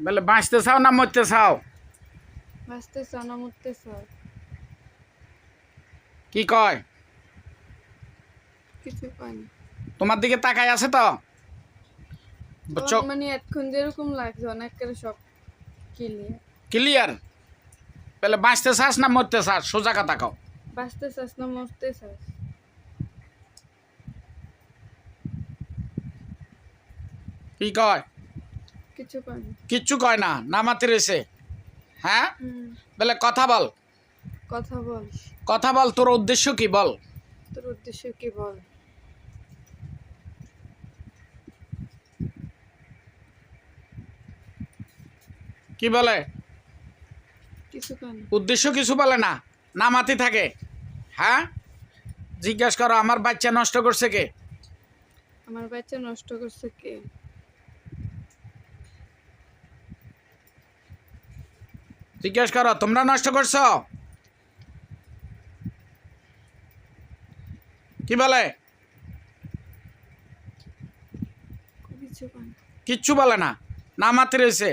বলে বাঁচতে চাও না মরতে চাও? বাঁচতে চাও না মরতে চাও? কি কয়? কিছু কয় না। তোমার দিকে তাকাই আছে তো? চোখ মানে এতক্ষণ যেরকম লাগছে অনেক করে সব ক্লিয়ার। ক্লিয়ার? বলে বাঁচতে চাস না মরতে চাস? সোজা কথা কও। বাঁচতে চাস না মরতে চাস? কি কয়? কিছু কয় না। কিচ্ছু কয় না, নামাতে রয়েছে। হ্যাঁ, বলে কথা বল। কথা বল। কথা বল, তোর উদ্দেশ্য কি বল? তোর উদ্দেশ্য কি বল? কি বলে? কিছু কয় না। উদ্দেশ্য কিছু বলে না, নামাতি থাকে। হ্যাঁ, জিজ্ঞাসা করো আমার বাচ্চা নষ্ট করছে কে? আমার বাচ্চা নষ্ট করছে কে? জিজ্ঞাসা করো তোমরা নষ্ট করছো? কি বলে? কিছু কয় না। কিচ্ছু বলে না, নামাতে রয়েছে।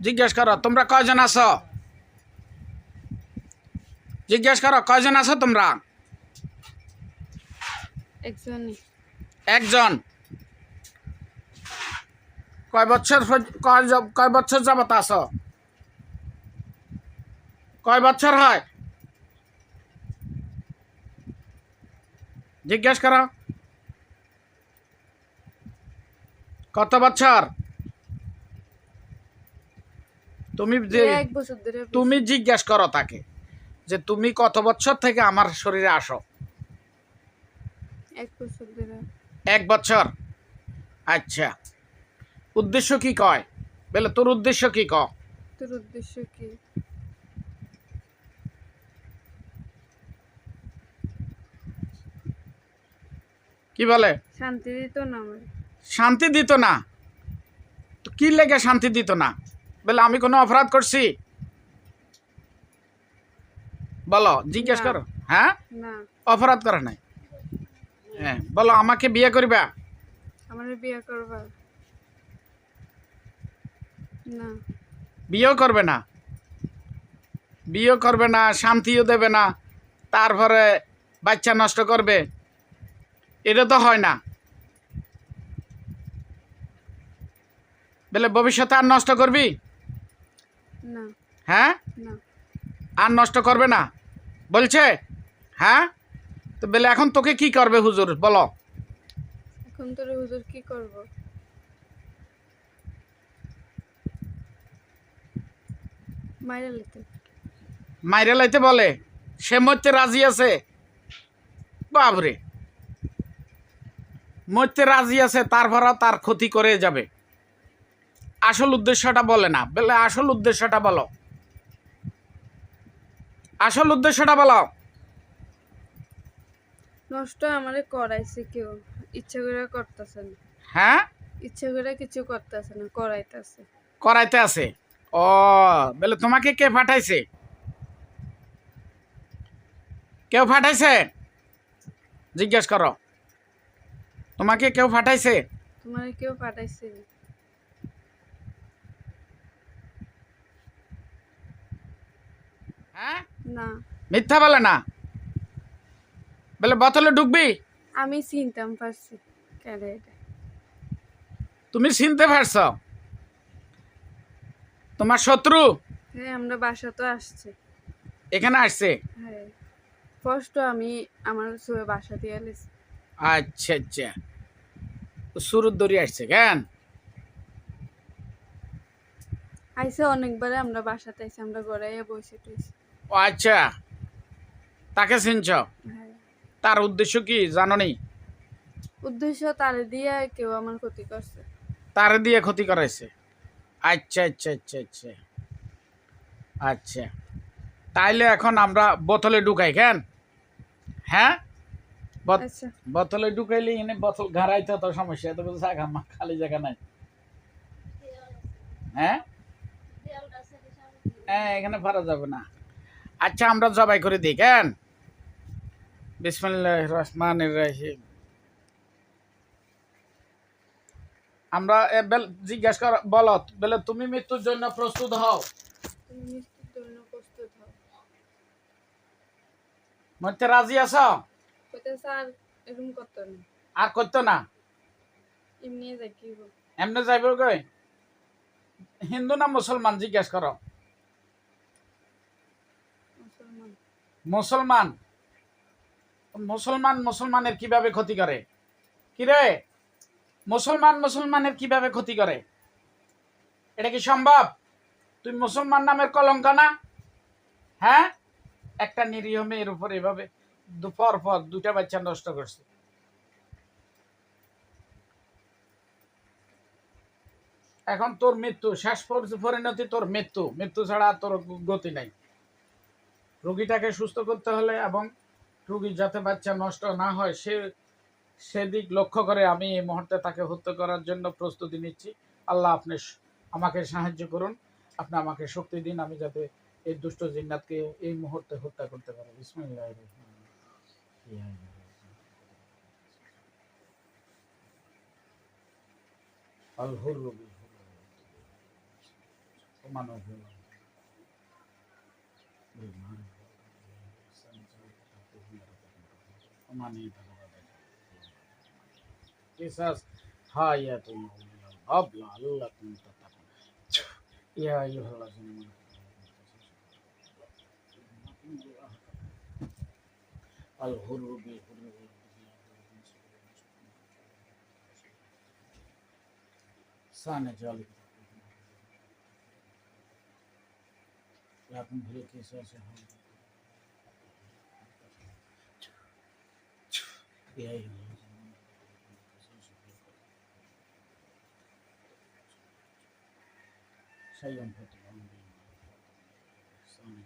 জিজ্ঞাসা করো তোমরা কয়জন আছো? জিজ্ঞাসা করো কয়জন আছো তোমরা? একজনই। একজন। কয় বছর যাবত আছো? কয় বছর হয়? জিজ্ঞাসা করো কত বছর? তুমি যে 1 বছর ধরে। তুমি জিজ্ঞাসা করো তাকে যে তুমি কত বছর থেকে আমার শরীরে আসো? 1 বছর ধরে। 1 বছর। আচ্ছা, উদ্দেশ্য কি কয়? বলে তোর উদ্দেশ্য কি ক? তোর উদ্দেশ্য কি? কি বলে? শান্তি দিত না আমার। শান্তি দিত না? তো কি লেগে শান্তি দিত না? বলে আমি কোনো অপরাধ করছি? বলো, জিজ্ঞেস না। করো। হ্যাঁ, না। অপরাধ করে নাই। হ্যাঁ, বলো আমাকে বিয়ে করবা? আমার বিয়ে করবা? না। বিয়েও করবে না? বিয়েও করবে না, শান্তিও দেবে না, তারপরে বাচ্চা নষ্ট করবে? এটা তো হয় না। বলে ভবিষ্যতে আর নষ্ট করবি? না। হ্যাঁ, না। আর নষ্ট করবে না বলছে। হ্যাঁ, তো বলে এখন তোকে কি করবে হুজুর বলো? এখন তোর হুজুর কি করব? মাইরা লইতে। মাইরে লাইতে বলে? সে মরতে রাজি আছে? বাবরে, মরতে রাজি আছে, তারপরও তার ক্ষতি করে যাবে। আসল উদ্দেশ্যটা বলে না। বলে আসল উদ্দেশ্যটা বলো, আসল উদ্দেশ্যটা বলো। নষ্ট আমারে করাইছে কেউ, ইচ্ছা করে করতেছে না। হ্যাঁ, ইচ্ছা করে কিছু করতেছে না, করাইতেছে। করাইতে আছে। ও, বলে তোমাকে কে পাঠাইছে? কেউ পাঠাইছে? জিজ্ঞেস করো তোমাকে কেউ পাঠাইছে? তোমারে কেউ পাঠাইছে? হ্যাঁ, না। মিথ্যা বলে না। বলে বোতলে ঢুকবি? আমি চিনতাম পারছি কেডা এটা। তুমি চিনতে পারছ? তোমার শত্রু হ্যাঁ, আমরা বাসা তো আসছে। এখানে আসছে? হ্যাঁ, কষ্ট আমি আমার বাসা দিয়ে এলেছি। আচ্ছা আচ্ছা, সুরত দড়ি আসছে কেন? আইসে অনেকবারে আমরা বাসাতে আইসি, আমরা গড়াইয়া বসে টইছি। ও আচ্ছা, তাকে চিনছ? হ্যাঁ। তার উদ্দেশ্য কি জানো নি? উদ্দেশ্য তারে দিয়ে কেউ আমার ক্ষতি করছে। তারে দিয়ে ক্ষতি করাইছে? আচ্ছা আচ্ছা আচ্ছা আচ্ছা আচ্ছা, তাইলে এখন আমরা বোতলে ঢুকাই কেন? হ্যাঁ, আচ্ছা। বোতলে ঢুকাইলে এনে বোতল ঘাড়াইতে তো সমস্যা, এত কিছু জায়গা খালি জায়গা নাই। হ্যাঁ, হ্যাঁ, এখানে পারা যাবে না। আচ্ছা, আমরা জবাই করে দিই কেন? বিসমিল্লাহির রহমানির রহিম। আমরা জিজ্ঞাসা কর বলো বলে তুমি মৃত্যুর জন্য প্রস্তুত হও। তুমি মৃত্যুর জন্য প্রস্তুত হও। মরতে রাজি আছো? কইতে স্যার এরকম করতো না, আর করতো না? এমনি দেখিব। এমনি যাইব কই? হিন্দু না মুসলমান জিজ্ঞাসা করো। মুসলমান। মুসলমান। মুসলমান মুসলমানের কিভাবে ক্ষতি করে? কিরে, মুসলমান মুসলমানের কিভাবে ক্ষতি করে? এটা কি সম্ভব? তুই মুসলমান নামের কলঙ্ক না? হ্যাঁ, একটা নিরীহ মেয়ের উপর এভাবে পর পর দুটা বাচ্চা নষ্ট করছে। এখন তোর মৃত্যু, শেষ পরিণতি তোর মৃত্যু। মৃত্যু ছাড়া তোর গতি নাই। রোগীটাকে সুস্থ করতে হলে এবং রোগীর যাতে বাচ্চা নষ্ট না হয় সেদিক লক্ষ্য করে আমি এই মুহূর্তে তাকে হত্যা করার জন্য প্রস্তুতি নিচ্ছি। আল্লাহ আপনি আমাকে সাহায্য করুন, আপনি আমাকে শক্তি দিন, আমি যাতে এই দুষ্ট জিন্নাতকে এই মুহূর্তে হত্যা করতে পারি। বিসমিল্লাহির রহমানির রহিম। আল হুররু বিল হুররি ওয়া মান হুররু বিল মারুফ ওয়া মান কিসাস হায়াতুল আবলা আল্লাকুম তাত্তাকুন ইয়া আইয়ুহাল্লাযিনা আল হুররু বিল হুররি সানে জালিক লাকুম ফিল কিসাসি ইয়া আইয়ুহাল্লাযিনা শাইয়ান ফাতাকুন সানে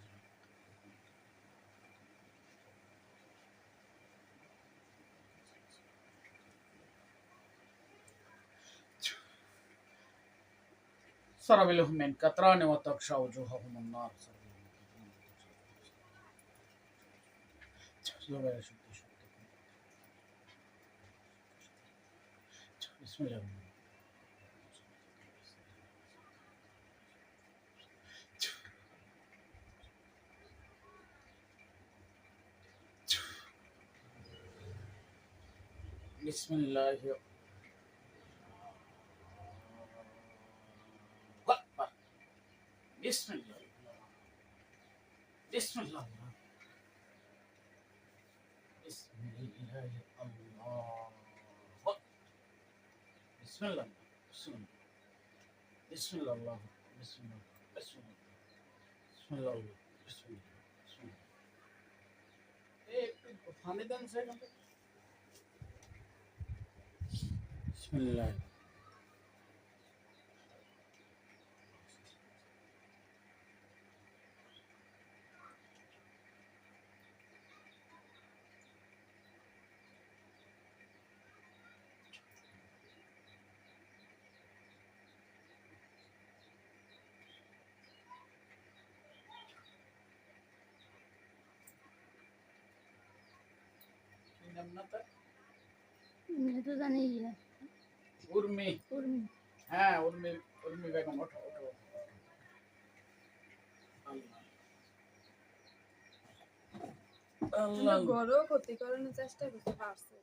سرابيلهم من كتران وتغشى وجوههم النار بسم الله بسم الله أكبر بسم الله بسم الله بسم الله الله بسم الله بسم الله بسم الله الله بسم الله بسم الله بسم الله بسم الله بسم الله একটু ফানি দেন সেখানে بسم الله मैं तो जाने ही है। উর্মি उर्मी। হ্যাঁ উর্মি উর্মি বেগম ওঠো ওঠো আল্লাহ গরও ক্ষতি করানোর চেষ্টা করতে পারছে।